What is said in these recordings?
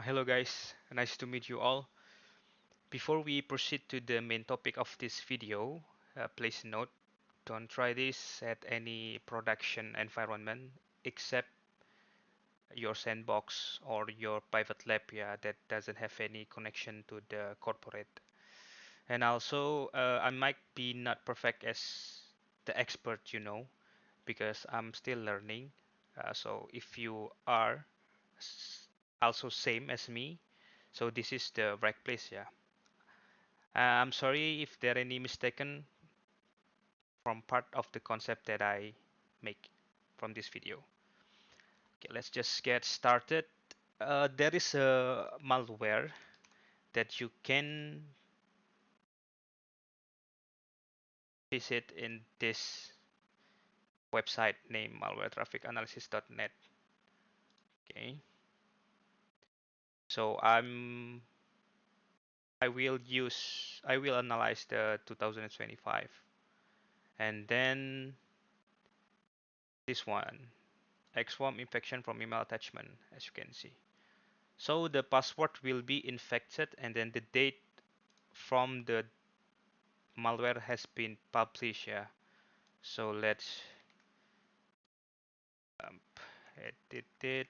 Hello guys, nice to meet you all. Before we proceed to the main topic of this video, please note, don't try this at any production environment except your sandbox or your private lab, yeah, that doesn't have any connection to the corporate. And also, I might be not perfect as the expert, because I'm still learning. So if you are also same as me, so this is the right place, yeah. I'm sorry if there any mistaken from part of the concept that I make from this video. Okay, let's just get started. There is a malware that you can visit in this website named malwaretrafficanalysis.net. Okay, so I will analyze the 2025 and then this one, X-worm infection from email attachment, as you can see. So the password will be infected and then the date from the malware has been published. Yeah. So let's um, edit it.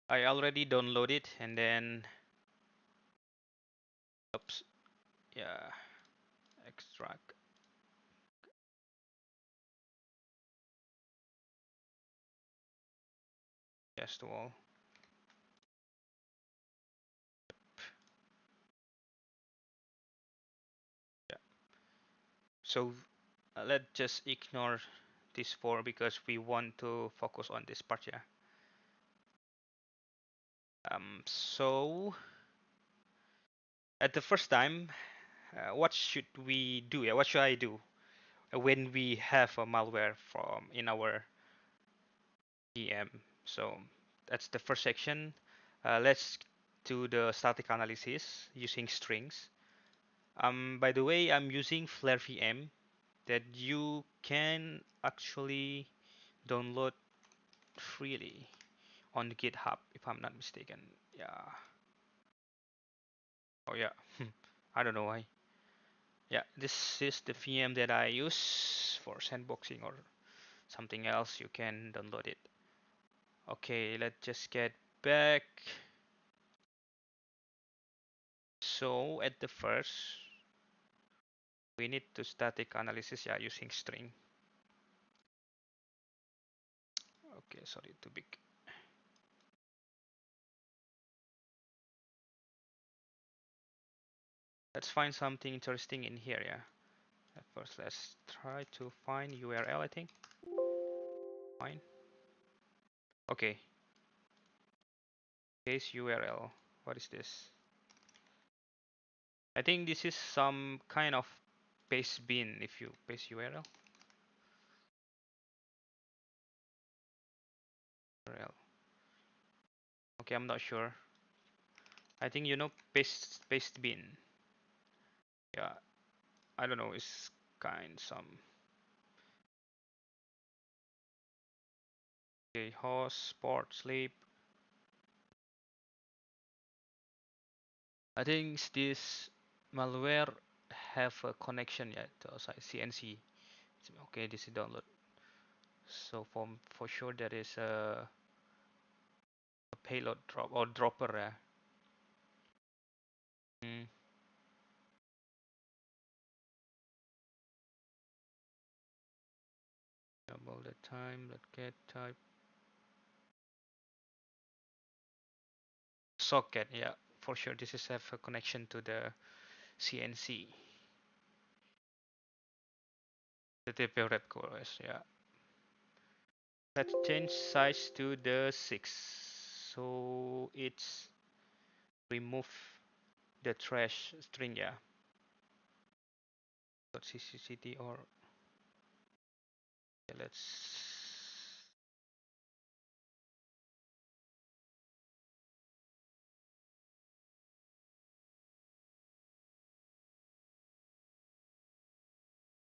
I already downloaded and then oops, yeah, extract. Just all. Yeah. So let's just ignore this for because we want to focus on this part. Yeah. So at the first time, what should we do? Yeah, what should I do when we have a malware from in our VM? So that's the first section. Let's do the static analysis using strings. By the way, I'm using Flare VM that you can actually download freely on GitHub if I'm not mistaken. Yeah. Oh yeah. I don't know why. Yeah, this is the VM that I use for sandboxing or something else. You can download it. Okay, let's just get back. So at the first, we need to static analysis, yeah, using string. Okay, sorry, too big. Let's find something interesting in here, yeah. At first, let's try to find URL, I think. Fine. Okay, case URL. What is this? I think this is some kind of paste bin if you paste URL. Okay, I'm not sure. I think you know paste bin. Yeah, I don't know. It's kind some. Okay, host, sport, sleep. I think this malware have a connection yet to outside CNC. Okay, this is download. So for sure there is a payload drop or dropper. Mm, double the time. Let's get type socket. Yeah, for sure this is have a connection to the CNC. The TP rep cores. Yeah. Let's change size to the 6. So it's remove the trash string, yeah. .ccct or yeah, let's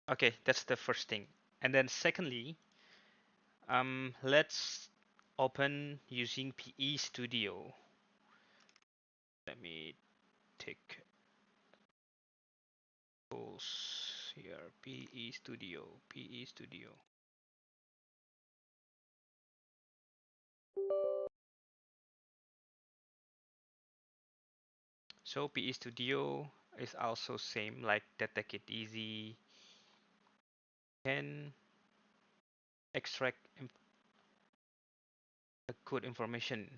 okay, that's the first thing. And then secondly, Let's open using PE Studio. Let me take tools here. PE Studio, PE Studio. So PE Studio is also same like Detect It Easy. Can extract good information.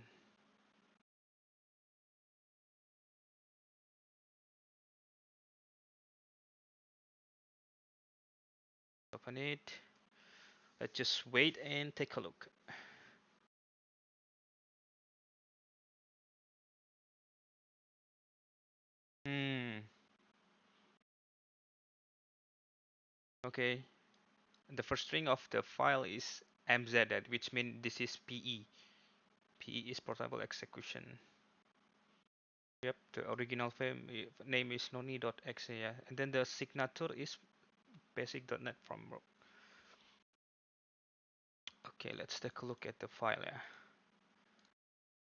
Open it. Let's just wait and take a look. Hmm. Okay. The first string of the file is mz, which means this is PE. PE is portable execution. Yep, the original name is noni.exe, yeah. And then the signature is basic.net framework. Okay, let's take a look at the file, yeah.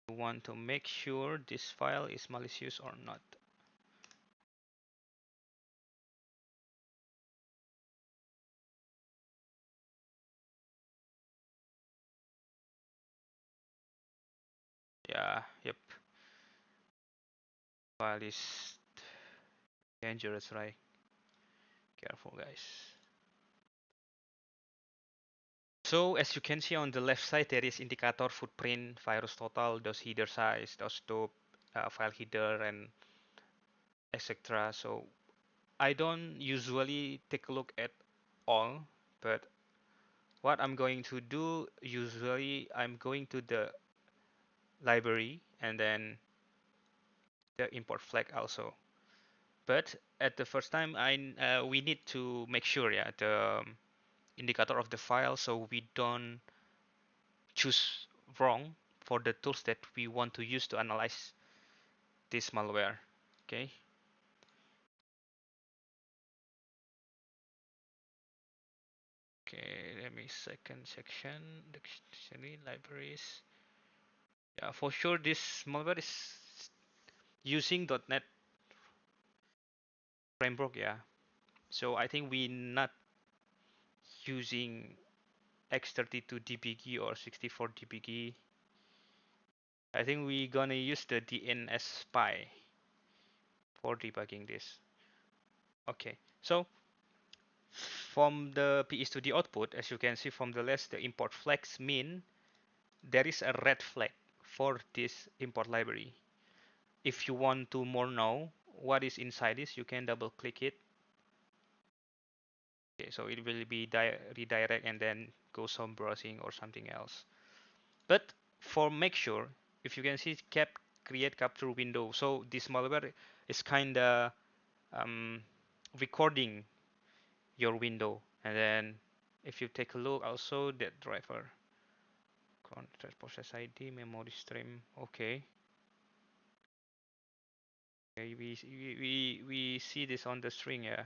We want to make sure this file is malicious or not. Yeah, yep. File is dangerous, right? Careful, guys. So as you can see on the left side, there is indicator footprint, virus total, dose header size, dose top, file header, and etc. So I don't usually take a look at all, but what I'm going to do, usually I'm going to the library and then the import flag also. But at the first time, we need to make sure, yeah, the indicator of the file, so we don't choose wrong for the tools that we want to use to analyze this malware. Okay. Okay, let me second section, dictionary, libraries. Yeah, for sure this malware is using .NET framework, yeah. So I think we not using X32 DBG or 64 DBG. I think we gonna use the DNSpy for debugging this. Okay, so from the PE Studio output, as you can see from the list, the import flags mean there is a red flag for this import library. If you want to more know what is inside this, you can double click it. Okay, so it will be redirect and then go some browsing or something else. But for make sure, if you can see create capture window, so this malware is kinda recording your window, and then if you take a look, also that driver, contract process ID, memory stream. Okay, okay, we see this on the string, yeah.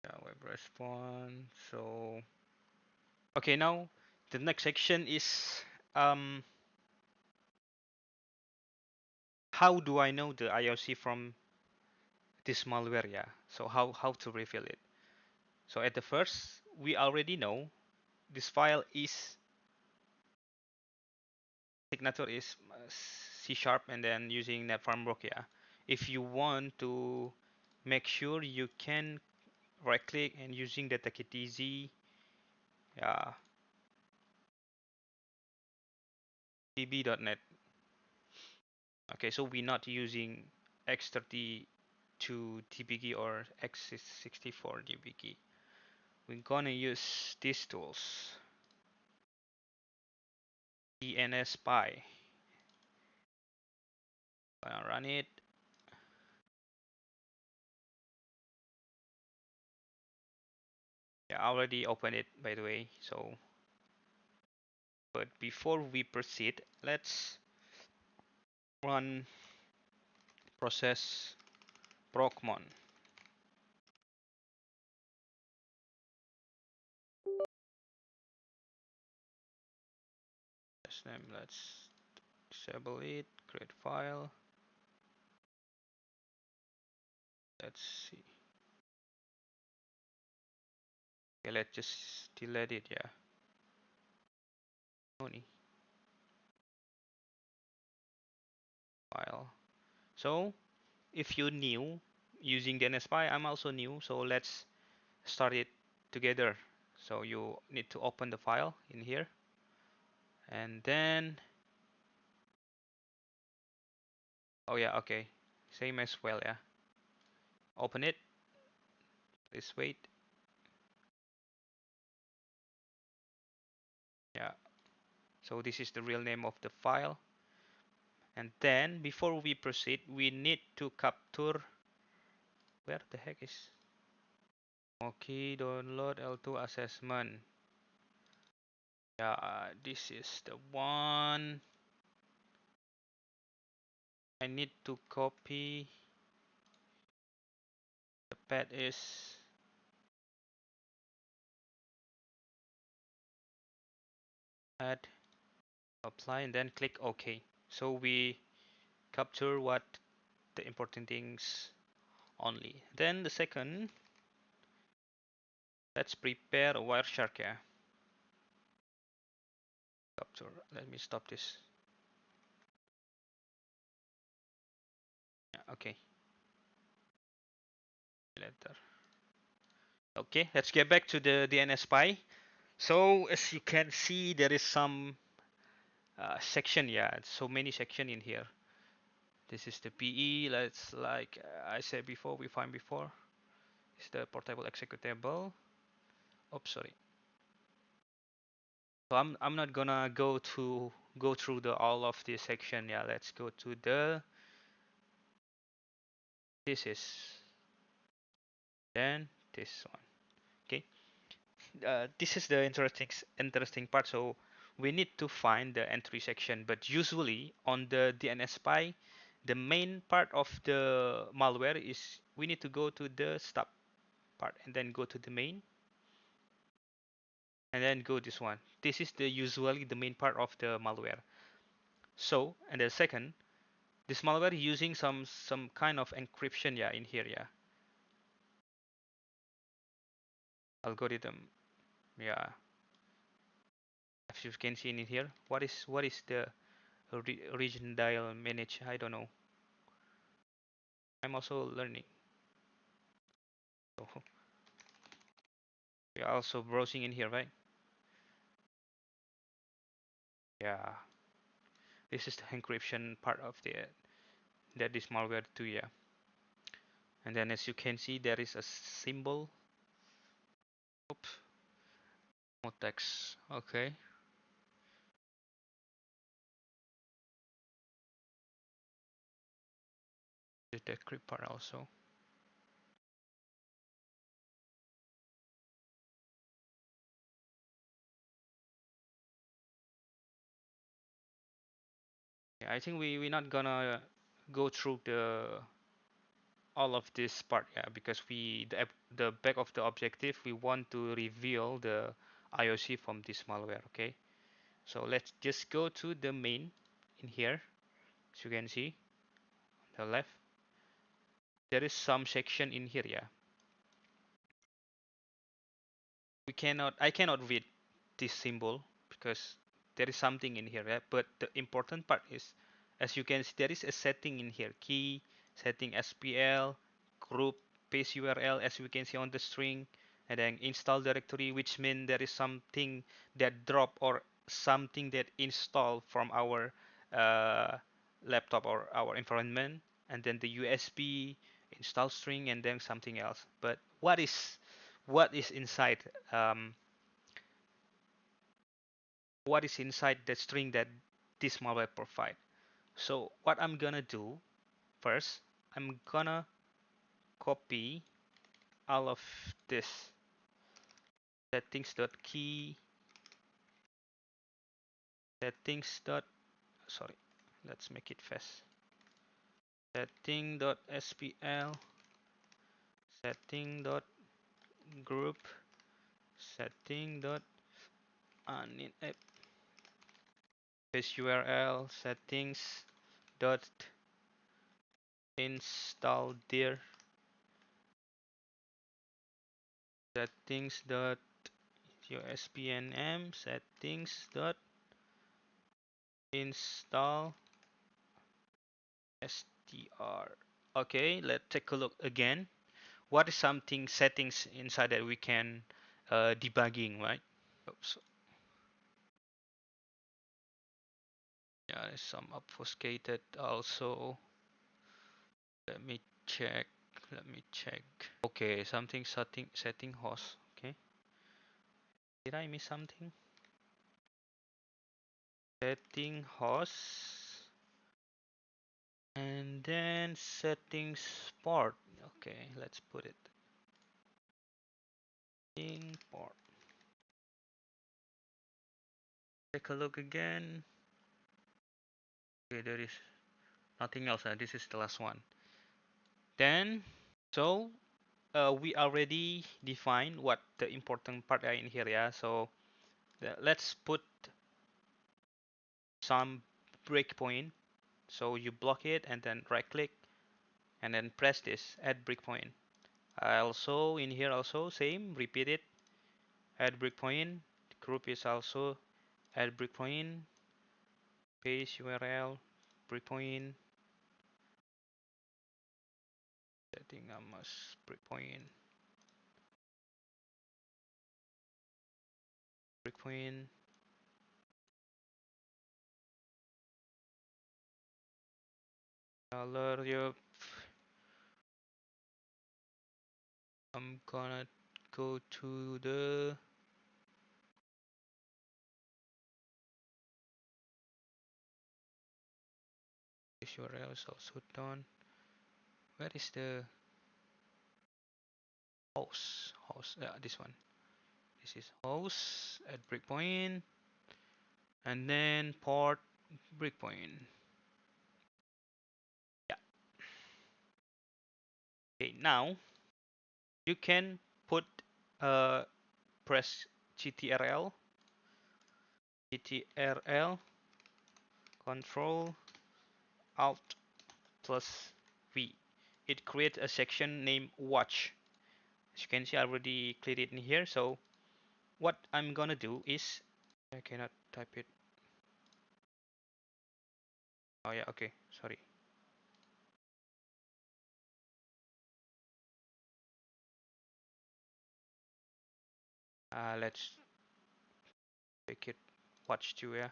Yeah, web response. So okay, now the next section is how do I know the IOC from this malware? Yeah. So how to reveal it? So at the first, we already know this file is signature is C sharp and then using net framework. Yeah. If you want to make sure, you can right click and using the take it easy. Yeah. db.net. Okay, so we're not using X32 DBG or X64 DBG. We're gonna use these tools. DNSpy. Gonna run it. Yeah, I already opened it by the way. So, but before we proceed, let's run process procmon. Name, let's disable it, create file. Let's see. Okay, let's just delete it, yeah. Only file. So if you're new using DNSpy, I'm also new, so let's start it together. So you need to open the file in here, and then oh yeah, okay, same as well, yeah. Open it. Please wait. Yeah. So this is the real name of the file. And then before we proceed, we need to capture. Where the heck is? Okay, download L2 assessment. Yeah, this is the one. I need to copy. The path is add, apply, and then click OK. So we capture what the important things only. Then the second, let's prepare a Wireshark. Yeah, capture. Let me stop this. Yeah, okay. Later. Okay, let's get back to the DNSpy. So as you can see, there is some section. Yeah, so many section in here. This is the PE. Let's like I said before, we find before. Is the portable executable. Oops, sorry. So I'm not gonna go through the all of this section. Yeah, let's go to the this is then this one. Okay, this is the interesting part. So we need to find the entry section, but usually on the DNSpy, the main part of the malware is we need to go to the stop part and then go to the main and then go this one. This is the usually the main part of the malware. So and the second, this malware using some kind of encryption, yeah, in here, yeah, algorithm, yeah. As you can see in here, what is the region dial manage? I don't know. I'm also learning. So we are also browsing in here, right? Yeah. This is the encryption part of the that is malware too, yeah. And then as you can see, there is a symbol. Oops. More text. Okay. The decrypt part also. Yeah, I think we're not gonna go through the all of this part, yeah, because the back of the objective we want to reveal the IOC from this malware. Okay, so let's just go to the main in here. As you can see on the left, there is some section in here, yeah. I cannot read this symbol because there is something in here, right? But the important part is, as you can see, there is a setting in here: key, setting SPL, group, paste URL, as we can see on the string, and then install directory, which means there is something that drop or something that install from our uh, laptop or our environment, and then the USB install string, and then something else. But what is inside? Um, what is inside the string that this malware provide. So what I'm gonna do first, I'm gonna copy all of this settings.key settings dot sorry, let's make it fast. setting.spl, setting.group, setting.uninit, paste URL, settings dot install dir, settings dot uspnm, settings dot install str. Okay, let's take a look again. What is something settings inside that we can debugging, right? Oops. Yeah, there's some obfuscated also. Let me check. Let me check. Okay, something setting host. Okay. Did I miss something? Setting host. And then settings port. Okay, let's put it. Setting port. Take a look again. Okay, there is nothing else. This is the last one. Then, so we already defined what the important part are in here, yeah. So let's put some breakpoint. So you block it and then right click and then press this add breakpoint. Also in here also same, repeat it, add breakpoint. Group is also add breakpoint, paste URL, breakpoint, setting a must breakpoint, breakpoint. Alert. I'm gonna go to the URL is also done. Where is the host? Host, yeah, this one. This is host at breakpoint, and then port breakpoint. Yeah. Okay, now you can put press GTRL, Control Alt plus V. It creates a section named Watch. As you can see, I already cleared it in here. So what I'm gonna do is I cannot type it. Oh yeah, okay, sorry. Let's make it Watch 2, yeah.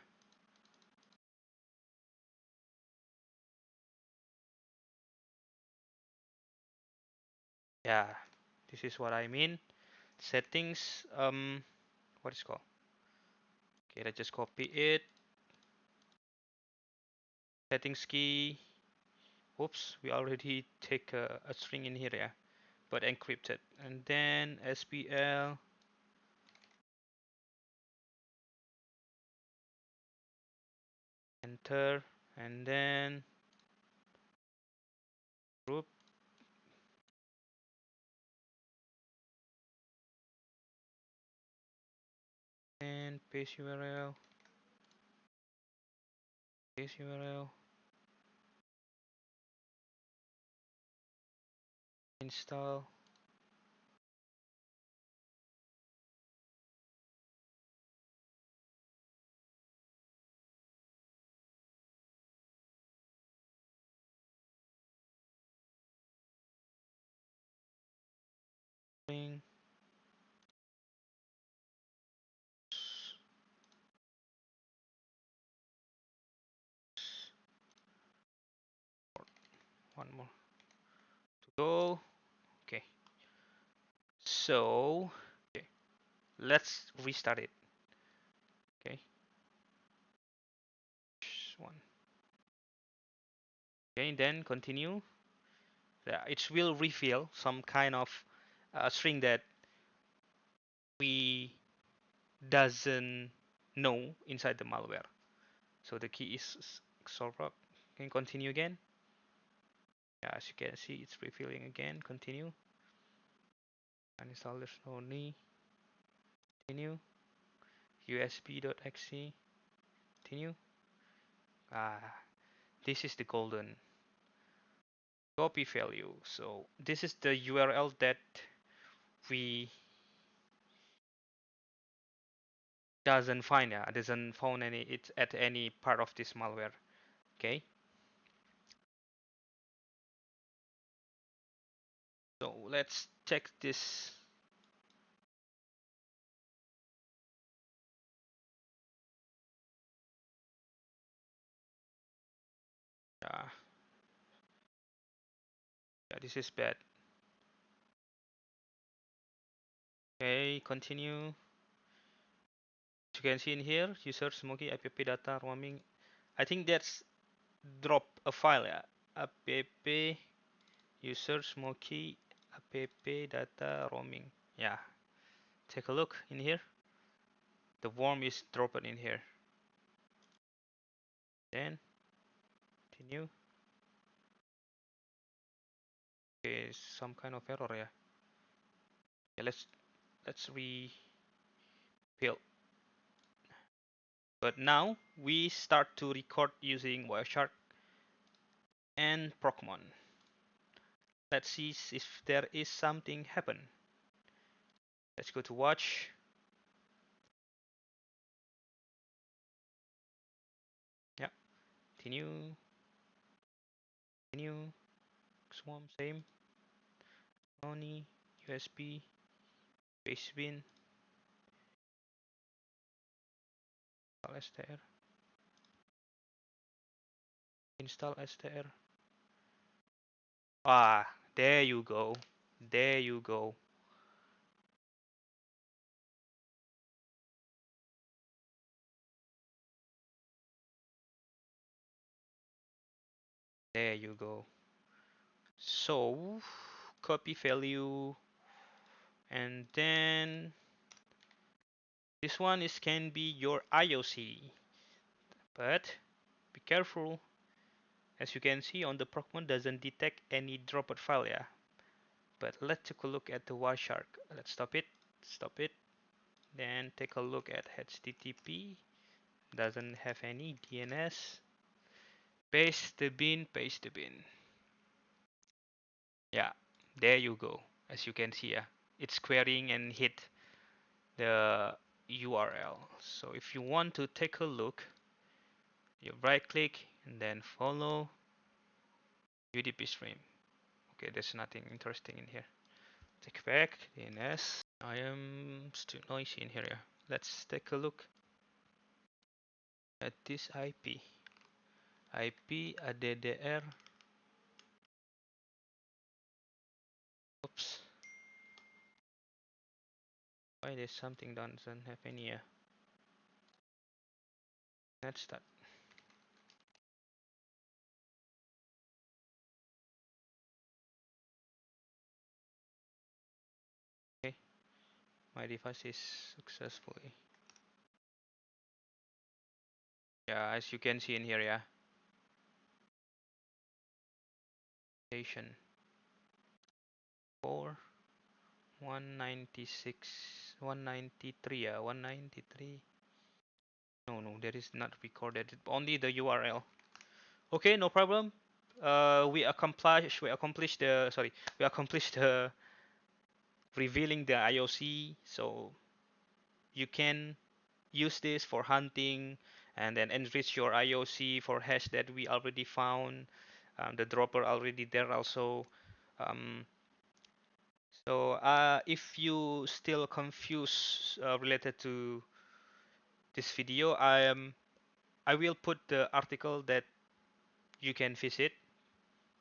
Yeah, this is what I mean. Settings, what is it called? Okay, let's just copy it. Settings key. Oops, we already take a string in here, yeah, but encrypted. And then SPL, enter, and then group, and paste URL, paste URL, install, link, one more to go. Okay, so okay, let's restart it. Okay, one. Okay, then continue. Yeah, it will refill some kind of string that we doesn't know inside the malware. So the key is solver. Can continue again. Yeah, as you can see, it's refilling again. Continue. Uninstall, there's no need. Continue. USB.exe. Continue. Ah, this is the golden copy value. So this is the URL that we doesn't find. Yeah, doesn't found any. It's at any part of this malware. Okay. So let's check this. Yeah, yeah, this is bad. Okay, continue. As you can see in here, user smoky app data roaming. I think that's drop a file. Yeah, app user smoky app data roaming. Yeah, take a look in here. The worm is dropped in here. Then continue. Okay, some kind of error. Yeah. Yeah, let's rebuild. But now we start to record using Wireshark and Procmon. Let's see if there is something happen. Let's go to watch. Yeah, continue, continue, swarm same, Oni, USB, basebin, install str, install str. Ah, there you go, there you go. There you go. So copy value, and then this one is can be your IOC, but be careful. As you can see on the Procmon doesn't detect any dropped file, yeah. But let's take a look at the Wireshark. Let's stop it. Then take a look at HTTP. Doesn't have any DNS. Paste the bin. Yeah, there you go. As you can see, yeah, it's querying and hit the URL. So if you want to take a look, you right click and then follow UDP stream. Okay, there's nothing interesting in here. Take back DNS. I am still noisy in here. Yeah. Let's take a look at this IP. IP ADDR. Oops. Why there's something doesn't have any. Let's start. Okay, my device is successfully. Yeah, as you can see in here, yeah. Station 4 196 193. Yeah, 193. No, there is not recorded. Only the URL. Okay, no problem. We accomplished the revealing the IOC. So you can use this for hunting and then enrich your IOC for hash that we already found. The dropper already there also. Um, if you still confused related to this video, I will put the article that you can visit.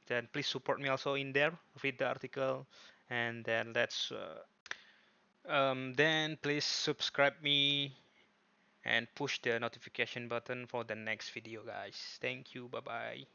Then please support me also in there. Read the article, and then please subscribe me and push the notification button for the next video, guys. Thank you. Bye bye.